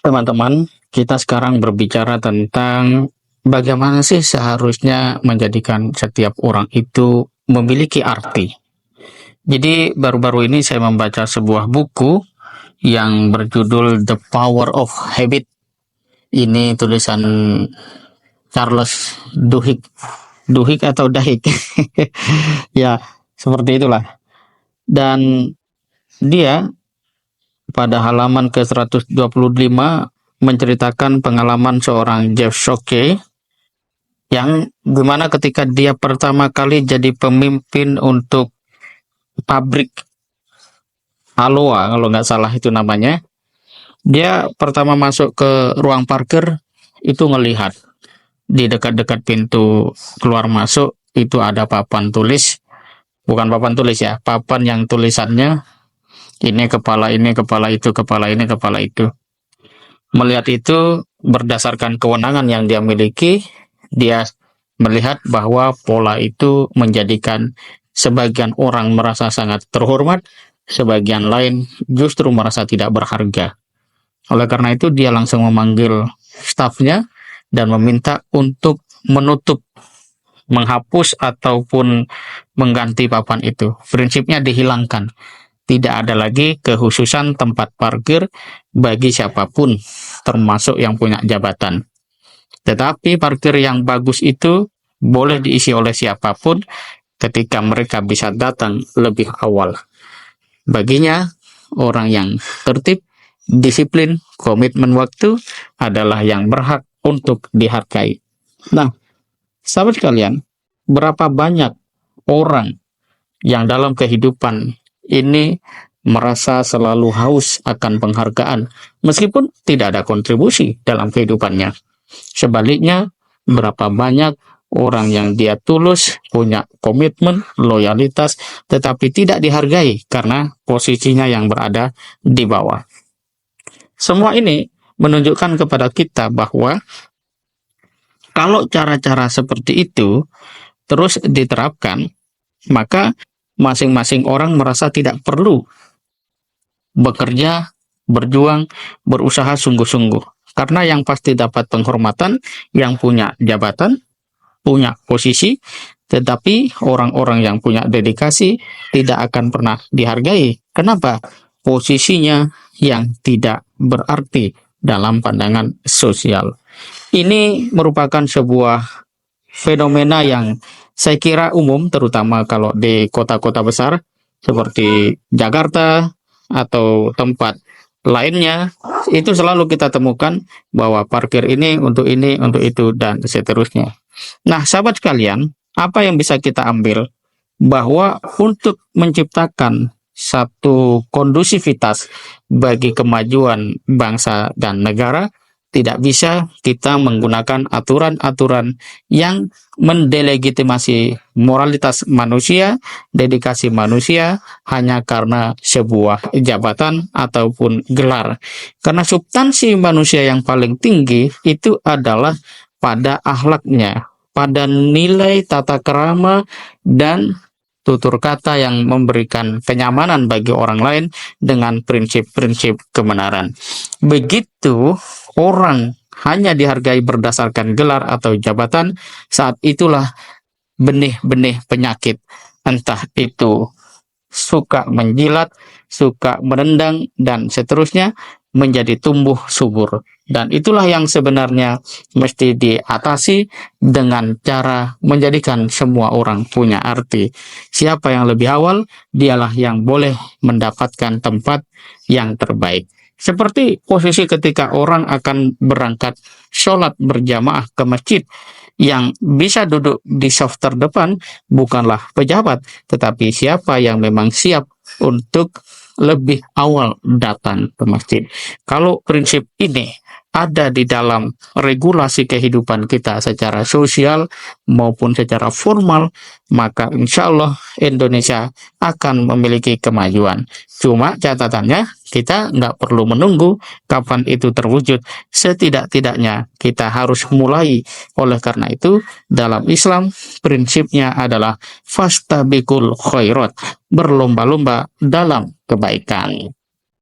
Teman-teman, kita sekarang berbicara tentang bagaimana sih seharusnya menjadikan setiap orang itu memiliki arti. Jadi baru-baru ini saya membaca sebuah buku yang berjudul The Power of Habit. Ini tulisan Charles Duhigg. Duhigg atau Dahig. Ya, seperti itulah. Dan dia pada halaman ke-125 menceritakan pengalaman seorang Jeff Shockey yang dimana ketika dia pertama kali jadi pemimpin untuk pabrik Aloha, kalau nggak salah itu namanya, dia pertama masuk ke ruang parkir itu ngelihat di dekat-dekat pintu keluar masuk itu ada papan tulis, bukan papan tulis ya, papan yang tulisannya ini kepala itu, kepala ini, kepala itu. Melihat itu, berdasarkan kewenangan yang dia miliki, dia melihat bahwa pola itu menjadikan sebagian orang merasa sangat terhormat, sebagian lain justru merasa tidak berharga. Oleh karena itu, dia langsung memanggil stafnya dan meminta untuk menutup, menghapus ataupun mengganti papan itu. Prinsipnya dihilangkan. Tidak ada lagi kekhususan tempat parkir bagi siapapun, termasuk yang punya jabatan. Tetapi parkir yang bagus itu boleh diisi oleh siapapun ketika mereka bisa datang lebih awal. Baginya, orang yang tertib, disiplin, komitmen waktu adalah yang berhak untuk dihargai. Nah, sahabat sekalian, berapa banyak orang yang dalam kehidupan ini merasa selalu haus akan penghargaan, meskipun tidak ada kontribusi dalam kehidupannya. Sebaliknya, berapa banyak orang yang dia tulus, punya komitmen, loyalitas, tetapi tidak dihargai karena posisinya yang berada di bawah. Semua ini menunjukkan kepada kita bahwa kalau cara-cara seperti itu terus diterapkan, maka masing-masing orang merasa tidak perlu bekerja, berjuang, berusaha sungguh-sungguh. Karena yang pasti dapat penghormatan, yang punya jabatan, punya posisi, tetapi orang-orang yang punya dedikasi tidak akan pernah dihargai. Kenapa? Posisinya yang tidak berarti dalam pandangan sosial. Ini merupakan sebuah fenomena yang saya kira umum, terutama kalau di kota-kota besar seperti Jakarta atau tempat lainnya, itu selalu kita temukan bahwa parkir ini, untuk itu, dan seterusnya. Nah, sahabat sekalian, apa yang bisa kita ambil? Bahwa untuk menciptakan satu kondusivitas bagi kemajuan bangsa dan negara, tidak bisa kita menggunakan aturan-aturan yang mendelegitimasi moralitas manusia, dedikasi manusia, hanya karena sebuah jabatan ataupun gelar. Karena substansi manusia yang paling tinggi itu adalah pada akhlaknya, pada nilai tata krama dan tutur kata yang memberikan kenyamanan bagi orang lain dengan prinsip-prinsip kebenaran. Begitu orang hanya dihargai berdasarkan gelar atau jabatan, saat itulah benih-benih penyakit, entah itu suka menjilat, suka merendang, dan seterusnya, menjadi tumbuh subur. Dan itulah yang sebenarnya mesti diatasi dengan cara menjadikan semua orang punya arti. Siapa yang lebih awal, dialah yang boleh mendapatkan tempat yang terbaik. Seperti posisi ketika orang akan berangkat sholat berjamaah ke masjid, yang bisa duduk di saf terdepan bukanlah pejabat, tetapi siapa yang memang siap untuk lebih awal datang ke masjid. Kalau prinsip ini ada di dalam regulasi kehidupan kita secara sosial maupun secara formal, maka insya Allah Indonesia akan memiliki kemajuan. Cuma catatannya, kita nggak perlu menunggu kapan itu terwujud. Setidak-tidaknya kita harus mulai. Oleh karena itu, dalam Islam prinsipnya adalah fastabiqul khairat, berlomba-lomba dalam kebaikan.